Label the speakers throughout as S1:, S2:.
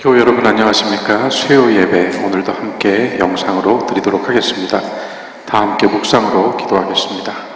S1: 교회 여러분 안녕하십니까? 수요 예배 오늘도 함께 영상으로 드리도록 하겠습니다. 다 함께 묵상으로 기도하겠습니다.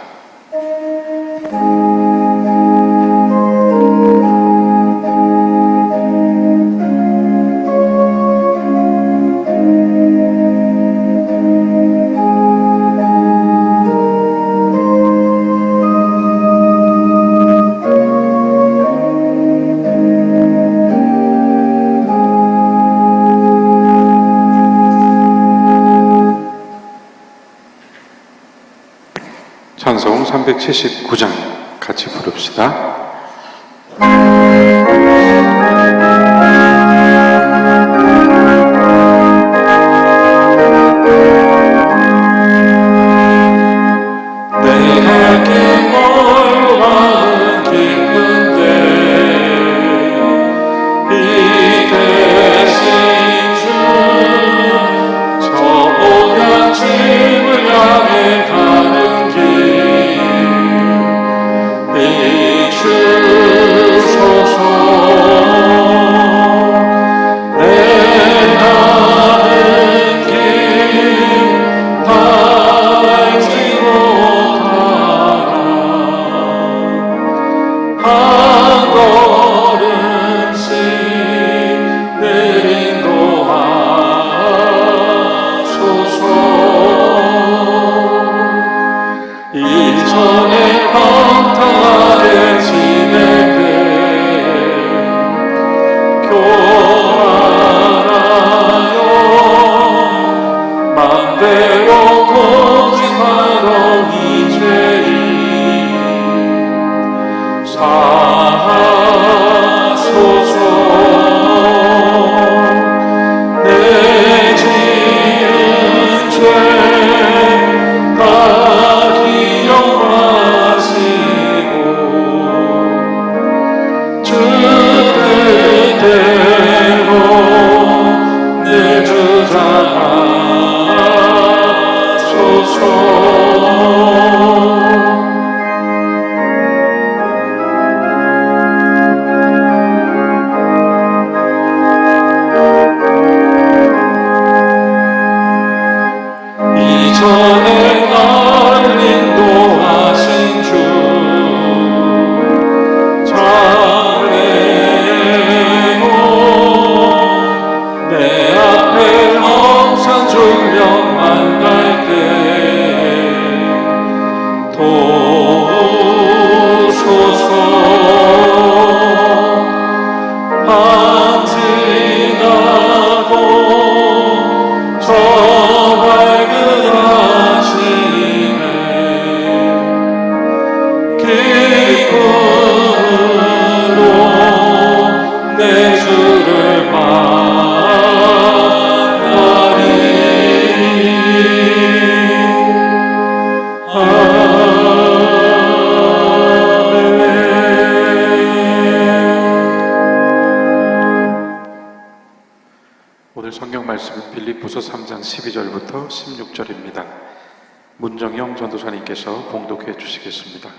S1: 찬송 379장 같이 부릅시다. 오늘 성경 말씀은 빌립보서 3장 12절부터 16절입니다. 문정영 전도사님께서 봉독해 주시겠습니다.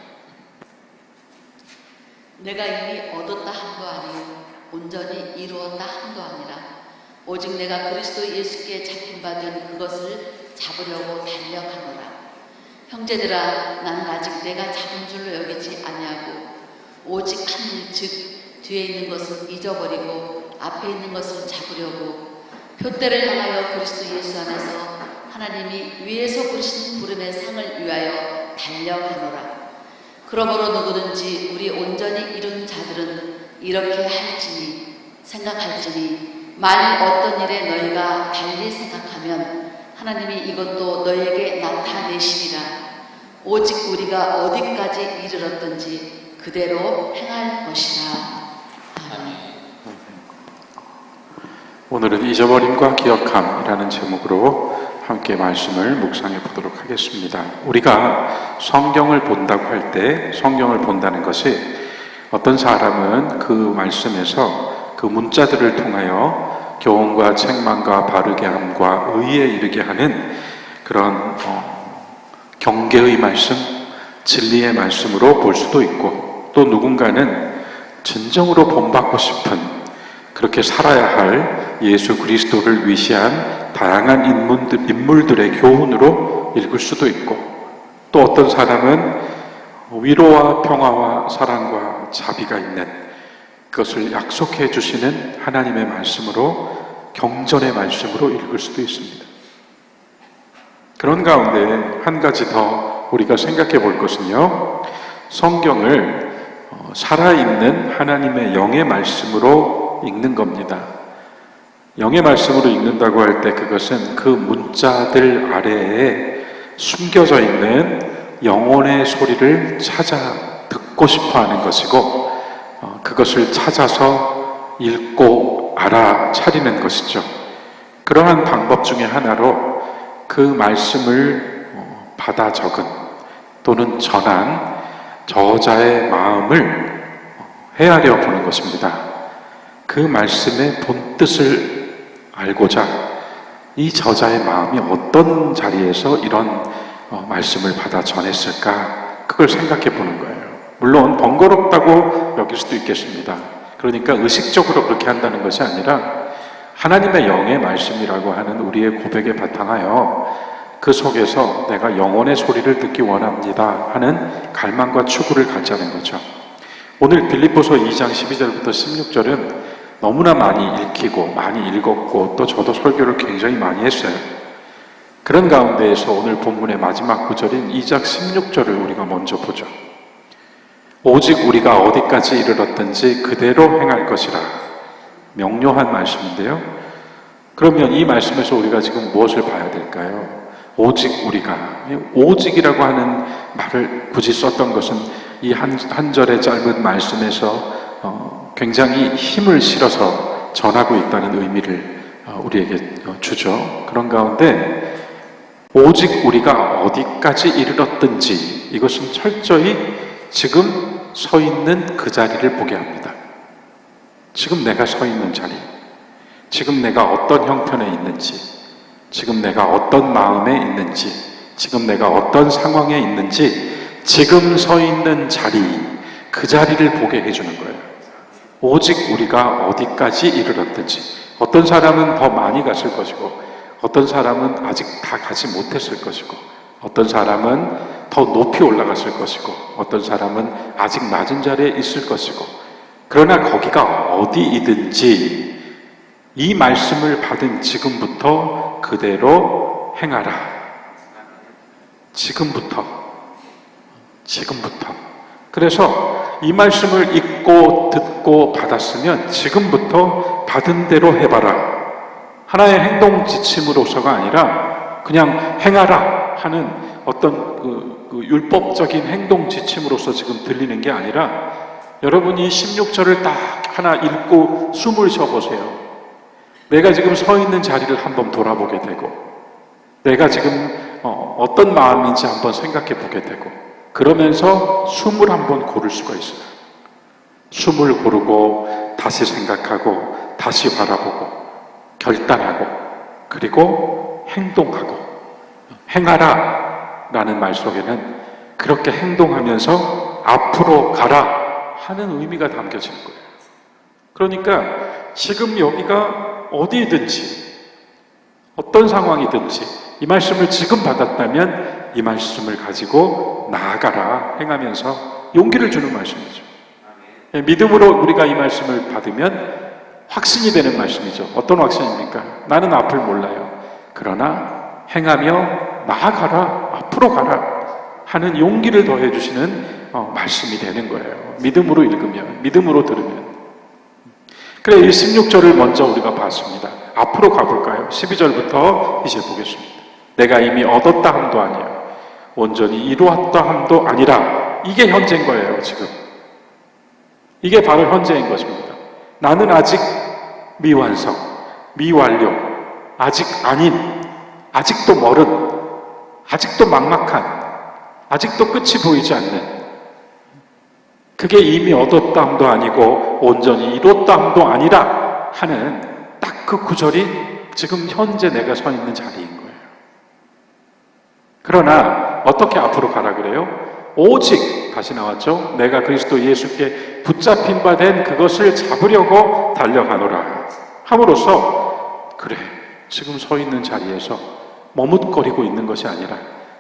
S2: 내가 이미 얻었다 함도 아니요 온전히 이루었다 함도 아니라 오직 내가 그리스도 예수께 잡힌받은 그것을 잡으려고 달려가노라. 형제들아, 나는 아직 내가 잡은 줄로 여기지 아니하고 오직 한 일, 즉 뒤에 있는 것을 잊어버리고 앞에 있는 것을 잡으려고 표대를 향하여 그리스도 예수 안에서 하나님이 위에서 부르신 부름의 상을 위하여 달려가노라. 그러므로 누구든지 우리 온전히 이룬 자들은 이렇게 할지니 생각할지니 만일 어떤 일에 너희가 달리 생각하면 하나님이 이것도 너희에게 나타내시리라. 오직 우리가 어디까지 이르렀든지 그대로 행할 것이라. 아멘.
S1: 오늘은 잊어버림과 기억함이라는 제목으로 함께 말씀을 묵상해 보도록 하겠습니다. 우리가 성경을 본다고 할 때 성경을 본다는 것이 어떤 사람은 그 말씀에서 그 문자들을 통하여 교훈과 책망과 바르게 함과 의에 이르게 하는 그런 경계의 말씀, 진리의 말씀으로 볼 수도 있고, 또 누군가는 진정으로 본받고 싶은 그렇게 살아야 할 예수 그리스도를 위시한 다양한 인물들의 교훈으로 읽을 수도 있고, 또 어떤 사람은 위로와 평화와 사랑과 자비가 있는 그것을 약속해 주시는 하나님의 말씀으로, 경전의 말씀으로 읽을 수도 있습니다. 그런 가운데 한 가지 더 우리가 생각해 볼 것은요, 성경을 살아있는 하나님의 영의 말씀으로 읽는 겁니다. 영의 말씀으로 읽는다고 할 때 그것은 그 문자들 아래에 숨겨져 있는 영혼의 소리를 찾아 듣고 싶어 하는 것이고, 그것을 찾아서 읽고 알아차리는 것이죠. 그러한 방법 중에 하나로 그 말씀을 받아 적은 또는 전한 저자의 마음을 헤아려 보는 것입니다. 그 말씀의 본뜻을 알고자 이 저자의 마음이 어떤 자리에서 이런 말씀을 받아 전했을까, 그걸 생각해 보는 거예요. 물론 번거롭다고 여길 수도 있겠습니다. 그러니까 의식적으로 그렇게 한다는 것이 아니라 하나님의 영의 말씀이라고 하는 우리의 고백에 바탕하여 그 속에서 내가 영혼의 소리를 듣기 원합니다 하는 갈망과 추구를 갖자는 거죠. 오늘 빌립보서 2장 12절부터 16절은 너무나 많이 읽히고 많이 읽었고, 또 저도 설교를 굉장히 많이 했어요. 그런 가운데에서 오늘 본문의 마지막 구절인 2장 16절을 우리가 먼저 보죠. 오직 우리가 어디까지 이르렀든지 그대로 행할 것이라. 명료한 말씀인데요. 그러면 이 말씀에서 우리가 지금 무엇을 봐야 될까요? 오직 우리가, 오직이라고 하는 말을 굳이 썼던 것은 이 한 절의 짧은 말씀에서 굉장히 힘을 실어서 전하고 있다는 의미를 우리에게 주죠. 그런 가운데 오직 우리가 어디까지 이르렀든지, 이것은 철저히 지금 서 있는 그 자리를 보게 합니다. 지금 내가 서 있는 자리, 지금 내가 어떤 형편에 있는지, 지금 내가 어떤 마음에 있는지, 지금 내가 어떤 상황에 있는지, 지금 서 있는 자리, 그 자리를 보게 해주는 거예요. 오직 우리가 어디까지 이르렀든지, 어떤 사람은 더 많이 갔을 것이고, 어떤 사람은 아직 다 가지 못했을 것이고, 어떤 사람은 더 높이 올라갔을 것이고, 어떤 사람은 아직 낮은 자리에 있을 것이고, 그러나 거기가 어디이든지 이 말씀을 받은 지금부터 그대로 행하라. 지금부터. 그래서 이 말씀을 읽고 듣고 받았으면 지금부터 받은 대로 해봐라. 하나의 행동 지침으로서가 아니라 그냥 행하라 하는 어떤 그 율법적인 행동 지침으로서 지금 들리는 게 아니라, 여러분이 16절을 딱 하나 읽고 숨을 쉬어보세요. 내가 지금 서 있는 자리를 한번 돌아보게 되고, 내가 지금 어떤 마음인지 한번 생각해 보게 되고, 그러면서 숨을 한번 고를 수가 있어요. 숨을 고르고 다시 생각하고 다시 바라보고 결단하고, 그리고 행동하고, 행하라 라는 말 속에는 그렇게 행동하면서 앞으로 가라 하는 의미가 담겨지는 거예요. 그러니까 지금 여기가 어디든지 어떤 상황이든지 이 말씀을 지금 받았다면 이 말씀을 가지고 나아가라 행하면서 용기를 주는 말씀이죠. 믿음으로 우리가 이 말씀을 받으면 확신이 되는 말씀이죠. 어떤 확신입니까? 나는 앞을 몰라요. 그러나 행하며 나아가라, 앞으로 가라 하는 용기를 더해 주시는 말씀이 되는 거예요. 믿음으로 읽으면, 믿음으로 들으면. 그래, 이 16절을 먼저 우리가 봤습니다. 앞으로 가볼까요? 12절부터 이제 보겠습니다. 내가 이미 얻었다 함도 아니요 온전히 이루었다 함도 아니라. 이게 현재인 거예요. 지금 이게 바로 현재인 것입니다. 나는 아직 미완성, 미완료, 아직 아닌, 아직도 멀은, 아직도 막막한, 아직도 끝이 보이지 않는, 그게 이미 얻었다 함도 아니고 온전히 이뤘다 함도 아니라 하는 딱 그 구절이 지금 현재 내가 서 있는 자리인 거예요. 그러나 어떻게 앞으로 가라 그래요? 오직, 다시 나왔죠? 내가 그리스도 예수께 붙잡힌 바 된 그것을 잡으려고 달려가노라 함으로써 그래 지금 서 있는 자리에서 머뭇거리고 있는 것이 아니라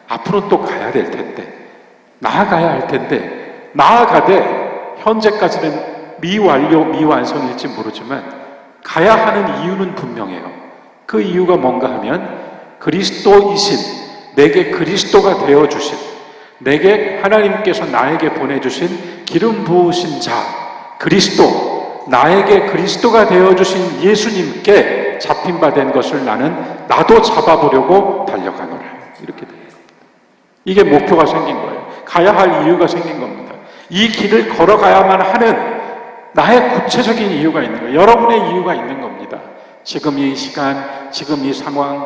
S1: 앞으로 또 가야 될 텐데 나아가야 할 텐데 나아가되 현재까지는 미완료 미완성일지 모르지만 가야 하는 이유는 분명해요. 그 이유가 뭔가 하면 그리스도이신 내게 그리스도가 되어주신 내게 하나님께서 나에게 보내주신 기름 부으신 자 그리스도 나에게 그리스도가 되어주신 예수님께 잡힌 바 된 것을 나도 잡아보려고 달려가노라 이렇게 돼요. 이게 목표가 생긴 거예요. 가야 할 이유가 생긴 겁니다. 이 길을 걸어가야만 하는 나의 구체적인 이유가 있는 거예요. 여러분의 이유가 있는 겁니다. 지금 이 시간, 지금 이 상황,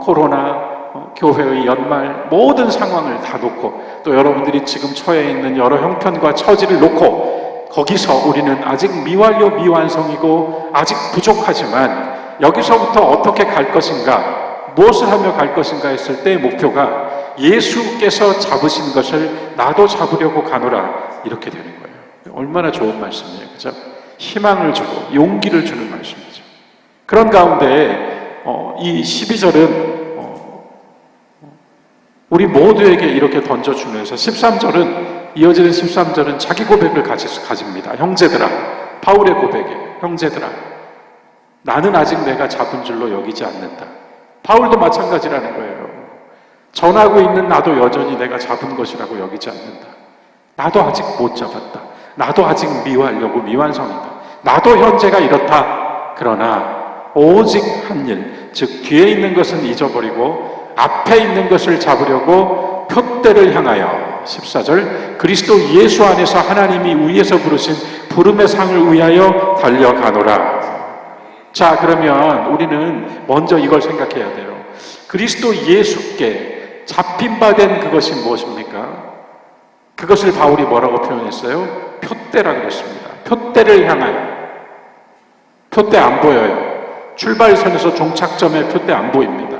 S1: 코로나, 교회의 연말 모든 상황을 다 놓고 또 여러분들이 지금 처해 있는 여러 형편과 처지를 놓고 거기서 우리는 아직 미완료 미완성이고 아직 부족하지만 여기서부터 어떻게 갈 것인가 무엇을 하며 갈 것인가 했을 때 목표가 예수께서 잡으신 것을 나도 잡으려고 가노라 이렇게 되는 거예요. 얼마나 좋은 말씀이에요. 그죠? 희망을 주고 용기를 주는 말씀이죠. 그런 가운데 이 12절은 우리 모두에게 이렇게 던져주면서 13절은 이어지는 13절은 자기 고백을 가집니다. 형제들아 바울의 고백이에요. 형제들아 나는 아직 내가 잡은 줄로 여기지 않는다. 바울도 마찬가지라는 거예요. 전하고 있는 나도 여전히 내가 잡은 것이라고 여기지 않는다. 나도 아직 못 잡았다. 나도 아직 미완료고 미완성이다. 나도 현재가 이렇다. 그러나 오직 한 일, 즉 뒤에 있는 것은 잊어버리고 앞에 있는 것을 잡으려고 표대를 향하여 14절 그리스도 예수 안에서 하나님이 위에서 부르신 부름의 상을 위하여 달려가노라. 자 그러면 우리는 먼저 이걸 생각해야 돼요. 그리스도 예수께 잡힌 바 된 그것이 무엇입니까? 그것을 바울이 뭐라고 표현했어요? 표대라 그랬습니다. 표대를 향하여. 표대 안 보여요. 출발선에서 종착점에 표대 안 보입니다.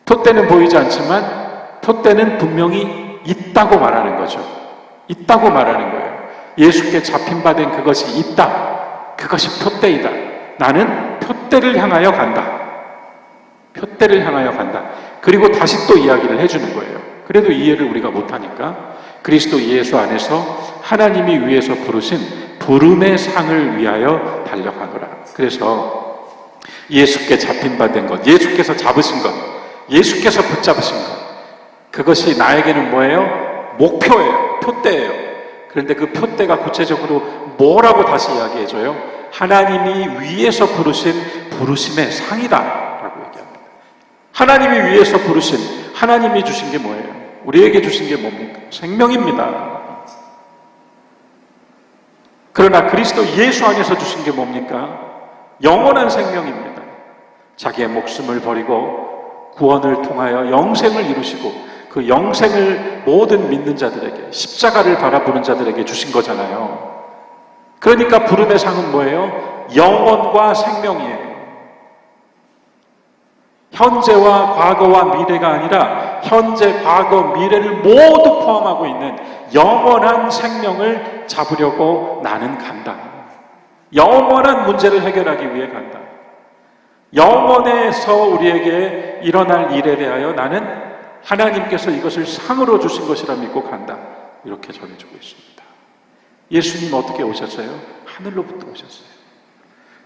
S1: 표대는 보이지 않지만 표대는 분명히 있다고 말하는 거죠. 있다고 말하는 거예요. 예수께 잡힌 바 된 그것이 있다. 그것이 표대이다. 나는 표대를 향하여 간다. 표대를 향하여 간다. 그리고 다시 또 이야기를 해주는 거예요. 그래도 이해를 우리가 못하니까 그리스도 예수 안에서 하나님이 위에서 부르신 부름의 상을 위하여 달려가노라. 그래서 예수께 잡힌 바 된 것, 예수께서 잡으신 것, 예수께서 붙잡으신 것, 그것이 나에게는 뭐예요? 목표예요. 표대예요. 그런데 그 표대가 구체적으로 뭐라고 다시 이야기해줘요? 하나님이 위에서 부르신 부르심의 상이다 라고 얘기합니다. 하나님이 위에서 부르신, 하나님이 주신 게 뭐예요? 우리에게 주신 게 뭡니까? 생명입니다. 그러나 그리스도 예수 안에서 주신 게 뭡니까? 영원한 생명입니다. 자기의 목숨을 버리고 구원을 통하여 영생을 이루시고 그 영생을 모든 믿는 자들에게, 십자가를 바라보는 자들에게 주신 거잖아요. 그러니까 부름의 상은 뭐예요? 영원과 생명이에요. 현재와 과거와 미래가 아니라 현재, 과거, 미래를 모두 포함하고 있는 영원한 생명을 잡으려고 나는 간다. 영원한 문제를 해결하기 위해 간다. 영원에서 우리에게 일어날 일에 대하여 나는 하나님께서 이것을 상으로 주신 것이라 믿고 간다. 이렇게 전해주고 있습니다. 예수님 어떻게 오셨어요? 하늘로부터 오셨어요.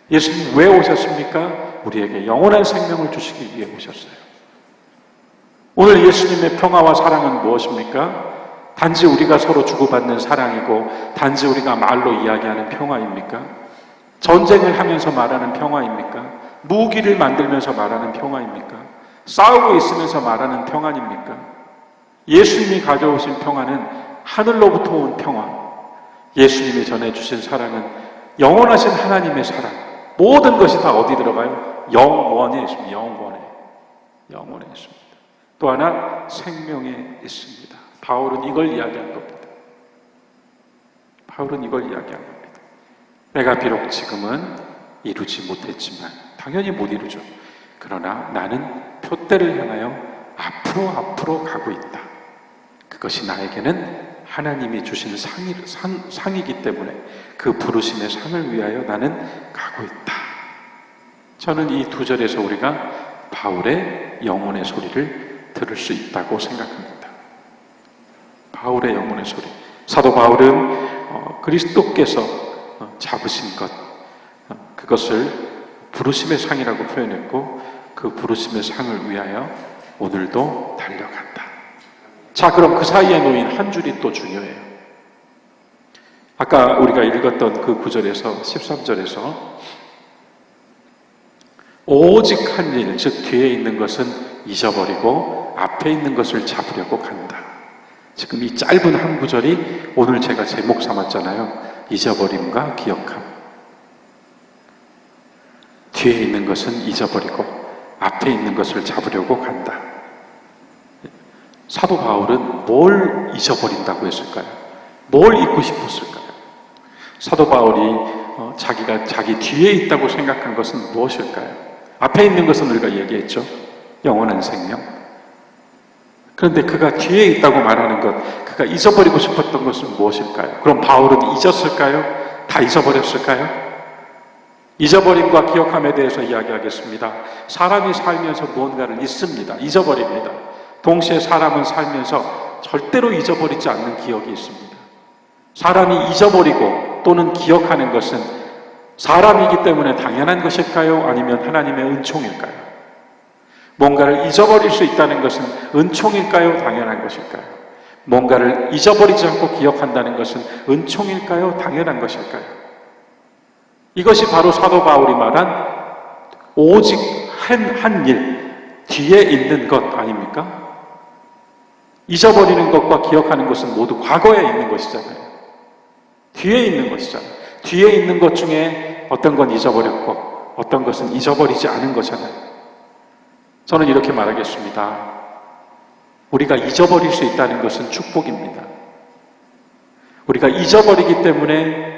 S1: 예수님 왜 오셨습니까? 우리에게 영원한 생명을 주시기 위해 오셨어요. 오늘 예수님의 평화와 사랑은 무엇입니까? 단지 우리가 서로 주고받는 사랑이고 단지 우리가 말로 이야기하는 평화입니까? 전쟁을 하면서 말하는 평화입니까? 무기를 만들면서 말하는 평화입니까? 싸우고 있으면서 말하는 평화입니까? 예수님이 가져오신 평화는 하늘로부터 온 평화. 예수님이 전해주신 사랑은 영원하신 하나님의 사랑. 모든 것이 다 어디 들어가요? 영원에 있습니다. 영원에 있습니다. 또 하나 생명에 있습니다. 바울은 이걸 이야기한 겁니다. 바울은 이걸 이야기한 겁니다. 내가 비록 지금은 이루지 못했지만 당연히 못 이루죠. 그러나 나는 표대를 향하여 앞으로 가고 있다. 그것이 나에게는 하나님이 주신 상이기 때문에 그 부르심의 상을 위하여 나는 가고 있다. 저는 이 두 절에서 우리가 바울의 영혼의 소리를 들을 수 있다고 생각합니다. 바울의 영혼의 소리. 사도 바울은 그리스도께서 잡으신 것, 그것을 부르심의 상이라고 표현했고 그 부르심의 상을 위하여 오늘도 달려간다. 자, 그럼 그 사이에 놓인 한 줄이 또 중요해요. 아까 우리가 읽었던 그 9절에서 13절에서 오직 한 일, 즉 뒤에 있는 것은 잊어버리고 앞에 있는 것을 잡으려고 간다. 지금 이 짧은 한 구절이 오늘 제가 제목 삼았잖아요. 잊어버림과 기억함. 뒤에 있는 것은 잊어버리고 앞에 있는 것을 잡으려고 간다. 사도 바울은 뭘 잊어버린다고 했을까요? 뭘 잊고 싶었을까요? 사도 바울이 자기가 자기 뒤에 있다고 생각한 것은 무엇일까요? 앞에 있는 것은 우리가 얘기했죠. 영원한 생명. 그런데 그가 뒤에 있다고 말하는 것, 그가 잊어버리고 싶었던 것은 무엇일까요? 그럼 바울은 잊었을까요? 다 잊어버렸을까요? 잊어버림과 기억함에 대해서 이야기하겠습니다. 사람이 살면서 무언가를 잊습니다. 잊어버립니다. 동시에 사람은 살면서 절대로 잊어버리지 않는 기억이 있습니다. 사람이 잊어버리고 또는 기억하는 것은 사람이기 때문에 당연한 것일까요? 아니면 하나님의 은총일까요? 뭔가를 잊어버릴 수 있다는 것은 은총일까요? 당연한 것일까요? 뭔가를 잊어버리지 않고 기억한다는 것은 은총일까요? 당연한 것일까요? 이것이 바로 사도 바울이 말한 오직 한 일, 뒤에 있는 것 아닙니까? 잊어버리는 것과 기억하는 것은 모두 과거에 있는 것이잖아요. 뒤에 있는 것이잖아요. 뒤에 있는 것 중에 어떤 건 잊어버렸고 어떤 것은 잊어버리지 않은 거잖아요. 저는 이렇게 말하겠습니다. 우리가 잊어버릴 수 있다는 것은 축복입니다. 우리가 잊어버리기 때문에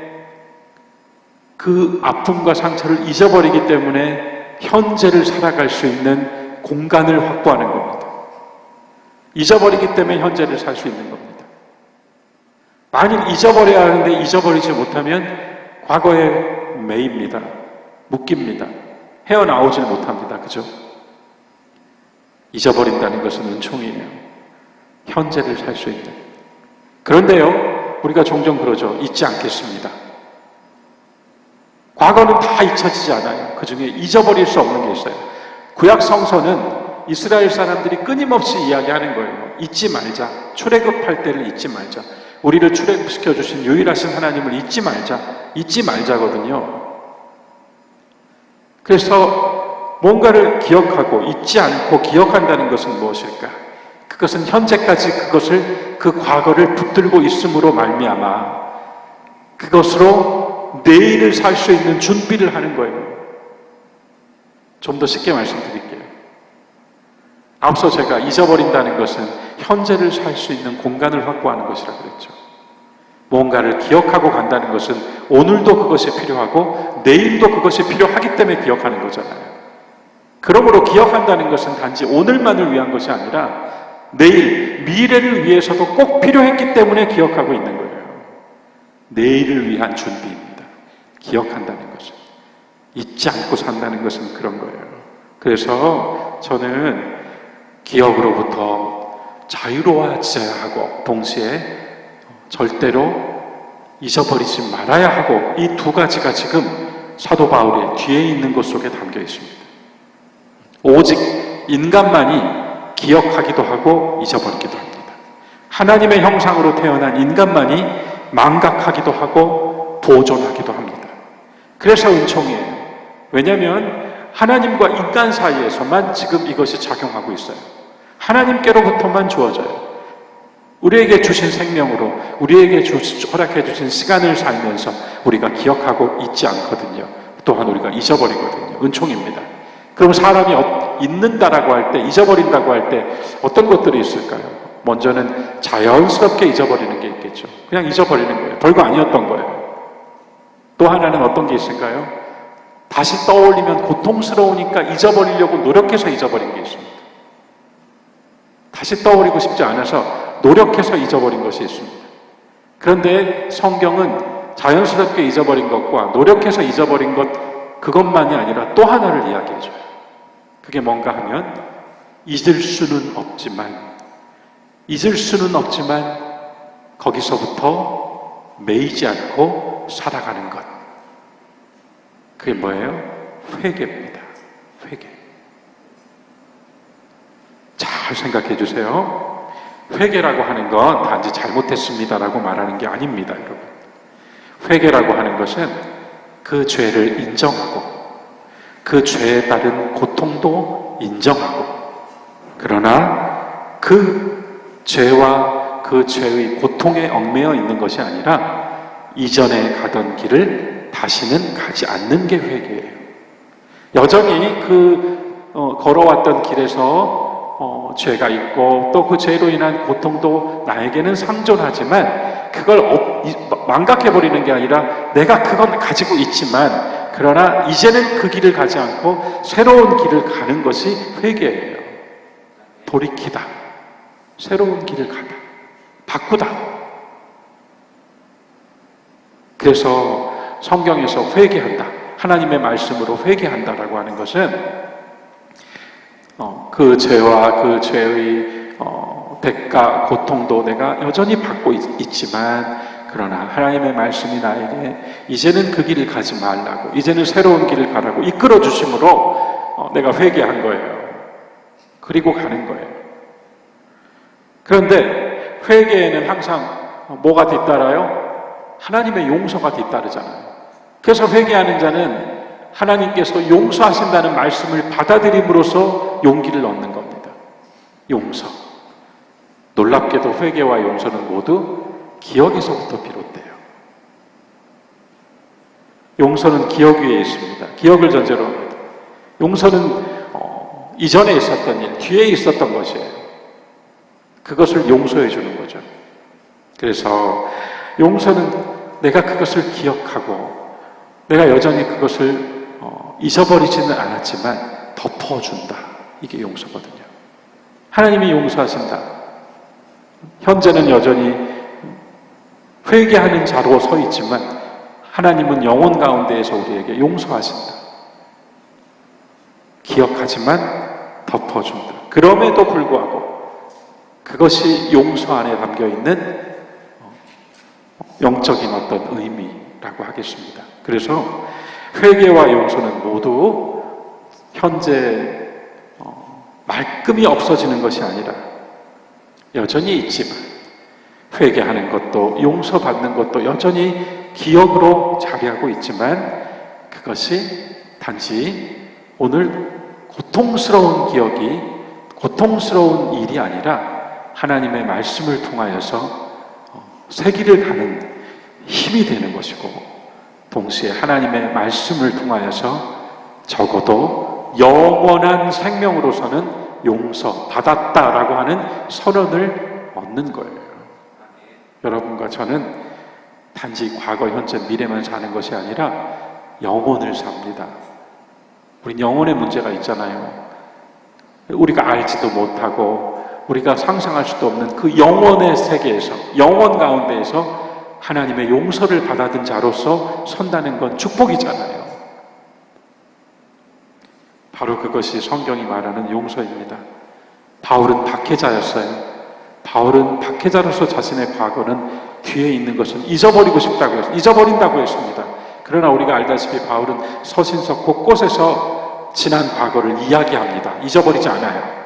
S1: 그 아픔과 상처를 잊어버리기 때문에 현재를 살아갈 수 있는 공간을 확보하는 겁니다. 잊어버리기 때문에 현재를 살 수 있는 겁니다. 만일 잊어버려야 하는데 잊어버리지 못하면 과거에 매입니다. 묶입니다. 헤어나오질 못합니다. 그죠? 잊어버린다는 것은 은총이에요. 현재를 살 수 있는. 그런데요, 우리가 종종 그러죠. 잊지 않겠습니다. 과거는 다 잊혀지지 않아요. 그 중에 잊어버릴 수 없는 게 있어요. 구약 성서는 이스라엘 사람들이 끊임없이 이야기하는 거예요. 잊지 말자. 출애굽할 때를 잊지 말자. 우리를 출애굽시켜 주신 유일하신 하나님을 잊지 말자. 잊지 말자거든요. 그래서 뭔가를 기억하고 잊지 않고 기억한다는 것은 무엇일까? 그것은 현재까지 그 과거를 붙들고 있음으로 말미암아 그것으로 내일을 살 수 있는 준비를 하는 거예요. 좀 더 쉽게 말씀드릴게요. 앞서 제가 잊어버린다는 것은 현재를 살 수 있는 공간을 확보하는 것이라고 그랬죠. 뭔가를 기억하고 간다는 것은 오늘도 그것이 필요하고 내일도 그것이 필요하기 때문에 기억하는 거잖아요. 그러므로 기억한다는 것은 단지 오늘만을 위한 것이 아니라 내일, 미래를 위해서도 꼭 필요했기 때문에 기억하고 있는 거예요. 내일을 위한 준비입니다. 기억한다는 것은. 잊지 않고 산다는 것은 그런 거예요. 그래서 저는 기억으로부터 자유로워져야 하고 동시에 절대로 잊어버리지 말아야 하고 이 두 가지가 지금 사도 바울의 뒤에 있는 것 속에 담겨 있습니다. 오직 인간만이 기억하기도 하고 잊어버리기도 합니다. 하나님의 형상으로 태어난 인간만이 망각하기도 하고 보존하기도 합니다. 그래서 은총이에요. 왜냐하면 하나님과 인간 사이에서만 지금 이것이 작용하고 있어요. 하나님께로부터만 주어져요. 우리에게 주신 생명으로 우리에게 허락해 주신 시간을 살면서 우리가 기억하고 잊지 않거든요. 또한 우리가 잊어버리거든요. 은총입니다. 그럼 사람이 잊는다라고 할 때, 잊어버린다고 할 때 어떤 것들이 있을까요? 먼저는 자연스럽게 잊어버리는 게 있겠죠. 그냥 잊어버리는 거예요. 별거 아니었던 거예요. 또 하나는 어떤 게 있을까요? 다시 떠올리면 고통스러우니까 잊어버리려고 노력해서 잊어버린 게 있습니다. 다시 떠올리고 싶지 않아서 노력해서 잊어버린 것이 있습니다. 그런데 성경은 자연스럽게 잊어버린 것과 노력해서 잊어버린 것, 그것만이 아니라 또 하나를 이야기해줘요. 그게 뭔가 하면 잊을 수는 없지만 거기서부터 매이지 않고 살아가는 것. 그게 뭐예요? 회개입니다. 회개. 잘 생각해 주세요. 회개라고 하는 건 단지 잘못했습니다라고 말하는 게 아닙니다, 여러분. 회개라고 하는 것은 그 죄를 인정하고 그 죄에 따른 고통도 인정하고, 그러나 그 죄와 그 죄의 고통에 얽매여 있는 것이 아니라 이전에 가던 길을 다시는 가지 않는 게 회개예요. 여전히 걸어왔던 길에서 죄가 있고 또 그 죄로 인한 고통도 나에게는 상존하지만 그걸 망각해버리는 게 아니라 내가 그건 가지고 있지만 그러나 이제는 그 길을 가지 않고 새로운 길을 가는 것이 회개예요. 돌이키다. 새로운 길을 가다. 바꾸다. 그래서 성경에서 회개한다, 하나님의 말씀으로 회개한다라고 하는 것은 그 죄와 그 죄의 대가, 고통도 내가 여전히 받고 있지만 그러나 하나님의 말씀이 나에게 이제는 그 길을 가지 말라고, 이제는 새로운 길을 가라고 이끌어 주심으로 내가 회개한 거예요. 그리고 가는 거예요. 그런데 회개에는 항상 뭐가 뒤따라요? 하나님의 용서가 뒤따르잖아요. 그래서 회개하는 자는 하나님께서 용서하신다는 말씀을 받아들임으로써 용기를 얻는 겁니다. 용서. 놀랍게도 회개와 용서는 모두 기억에서부터 비롯돼요. 용서는 기억 위에 있습니다. 기억을 전제로 합니다. 용서는 이전에 있었던 일, 뒤에 있었던 것이에요. 그것을 용서해 주는 거죠. 그래서 용서는 내가 그것을 기억하고 내가 여전히 그것을 잊어버리지는 않았지만 덮어준다. 이게 용서거든요. 하나님이 용서하신다. 현재는 여전히 회개하는 자로 서 있지만 하나님은 영혼 가운데에서 우리에게 용서하신다. 기억하지만 덮어준다. 그럼에도 불구하고 그것이 용서 안에 담겨있는 영적인 어떤 의미라고 하겠습니다. 그래서 회개와 용서는 모두 현재 말끔히 없어지는 것이 아니라 여전히 있지만, 회개하는 것도 용서받는 것도 여전히 기억으로 자리하고 있지만 그것이 단지 오늘 고통스러운 기억이, 고통스러운 일이 아니라 하나님의 말씀을 통하여서 새 길을 가는 힘이 되는 것이고, 동시에 하나님의 말씀을 통하여서 적어도 영원한 생명으로서는 용서받았다라고 하는 선언을 얻는 거예요. 여러분과 저는 단지 과거, 현재, 미래만 사는 것이 아니라 영혼을 삽니다. 우린 영혼의 문제가 있잖아요. 우리가 알지도 못하고 우리가 상상할 수도 없는 그 영혼의 세계에서, 영혼 가운데에서 하나님의 용서를 받아든 자로서 선다는 건 축복이잖아요. 바로 그것이 성경이 말하는 용서입니다. 바울은 박해자였어요. 바울은 박해자로서 자신의 과거는 뒤에 있는 것은 잊어버린다고 했습니다. 그러나 우리가 알다시피 바울은 서신서 곳곳에서 지난 과거를 이야기합니다. 잊어버리지 않아요.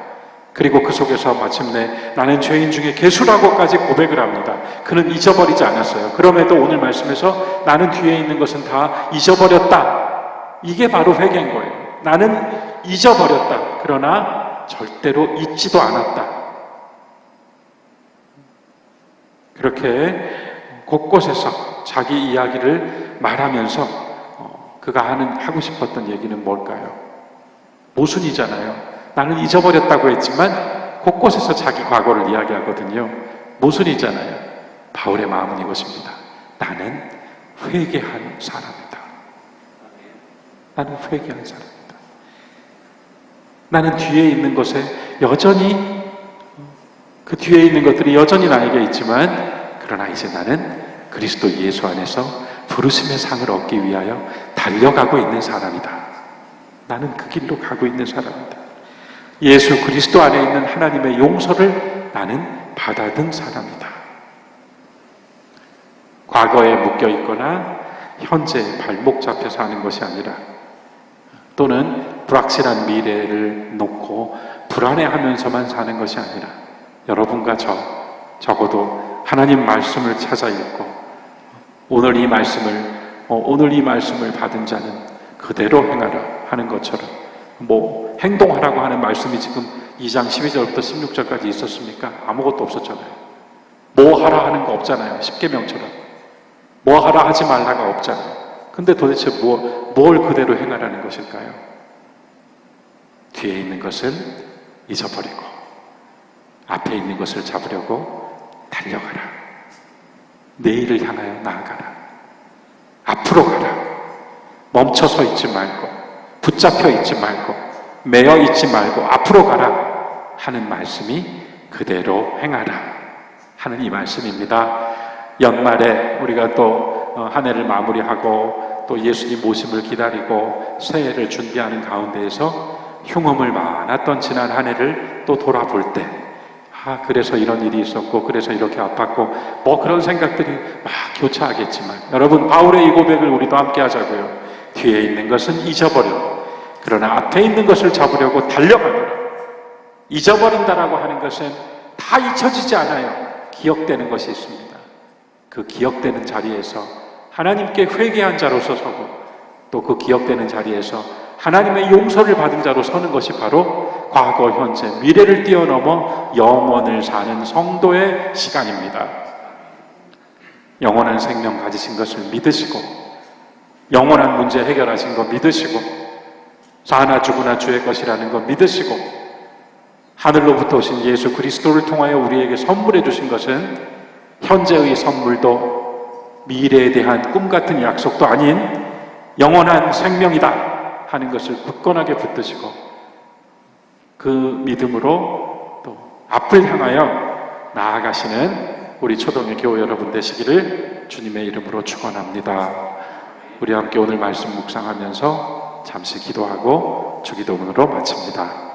S1: 그리고 그 속에서 마침내 나는 죄인 중에 괴수라고까지 고백을 합니다. 그는 잊어버리지 않았어요. 그럼에도 오늘 말씀에서 나는 뒤에 있는 것은 다 잊어버렸다. 이게 바로 회개인 거예요. 나는 잊어버렸다. 그러나 절대로 잊지도 않았다. 그렇게 곳곳에서 자기 이야기를 말하면서 그가 하고 싶었던 얘기는 뭘까요? 모순이잖아요. 나는 잊어버렸다고 했지만 곳곳에서 자기 과거를 이야기하거든요. 모순이잖아요. 바울의 마음은 이것입니다. 나는 회개한 사람이다. 나는 회개한 사람이다. 나는 뒤에 있는 것에 여전히, 그 뒤에 있는 것들이 여전히 나에게 있지만 그러나 이제 나는 그리스도 예수 안에서 부르심의 상을 얻기 위하여 달려가고 있는 사람이다. 나는 그 길로 가고 있는 사람이다. 예수 그리스도 안에 있는 하나님의 용서를 나는 받아든 사람이다. 과거에 묶여 있거나 현재 발목 잡혀서 하는 것이 아니라, 또는 불확실한 미래를 놓고 불안해하면서만 사는 것이 아니라, 여러분과 적어도 하나님 말씀을 찾아 읽고 오늘 이 말씀을 받은 자는 그대로 행하라 하는 것처럼, 행동하라고 하는 말씀이 지금 2장 12절부터 16절까지 있었습니까? 아무것도 없었잖아요. 뭐 하라 하는 거 없잖아요. 십계명처럼 뭐 하라 하지 말라가 없잖아요. 근데 도대체 뭘 그대로 행하라는 것일까요? 뒤에 있는 것은 잊어버리고 앞에 있는 것을 잡으려고 달려가라. 내일을 향하여 나아가라. 앞으로 가라. 멈춰서 있지 말고, 붙잡혀 있지 말고, 매여 있지 말고 앞으로 가라 하는 말씀이 그대로 행하라 하는 이 말씀입니다. 연말에 우리가 또 한 해를 마무리하고 또 예수님 오심을 기다리고 새해를 준비하는 가운데에서 흉음을 많았던 지난 한 해를 또 돌아볼 때, 그래서 이런 일이 있었고, 그래서 이렇게 아팠고, 그런 생각들이 막 교차하겠지만, 여러분, 바울의 이 고백을 우리도 함께 하자고요. 뒤에 있는 것은 잊어버려. 그러나 앞에 있는 것을 잡으려고 달려가노라. 잊어버린다라고 하는 것은 다 잊혀지지 않아요. 기억되는 것이 있습니다. 그 기억되는 자리에서 하나님께 회개한 자로서 서고, 또 그 기억되는 자리에서 하나님의 용서를 받은 자로 서는 것이 바로 과거, 현재, 미래를 뛰어넘어 영원을 사는 성도의 시간입니다. 영원한 생명 가지신 것을 믿으시고, 영원한 문제 해결하신 거 믿으시고, 사나 죽으나 주의 것이라는 거 믿으시고, 하늘로부터 오신 예수 그리스도를 통하여 우리에게 선물해 주신 것은 현재의 선물도 미래에 대한 꿈 같은 약속도 아닌 영원한 생명이다 하는 것을 굳건하게 붙드시고, 그 믿음으로 또 앞을 향하여 나아가시는 우리 초동의 교회 여러분 되시기를 주님의 이름으로 축원합니다. 우리 함께 오늘 말씀 묵상하면서 잠시 기도하고 주기도문으로 마칩니다.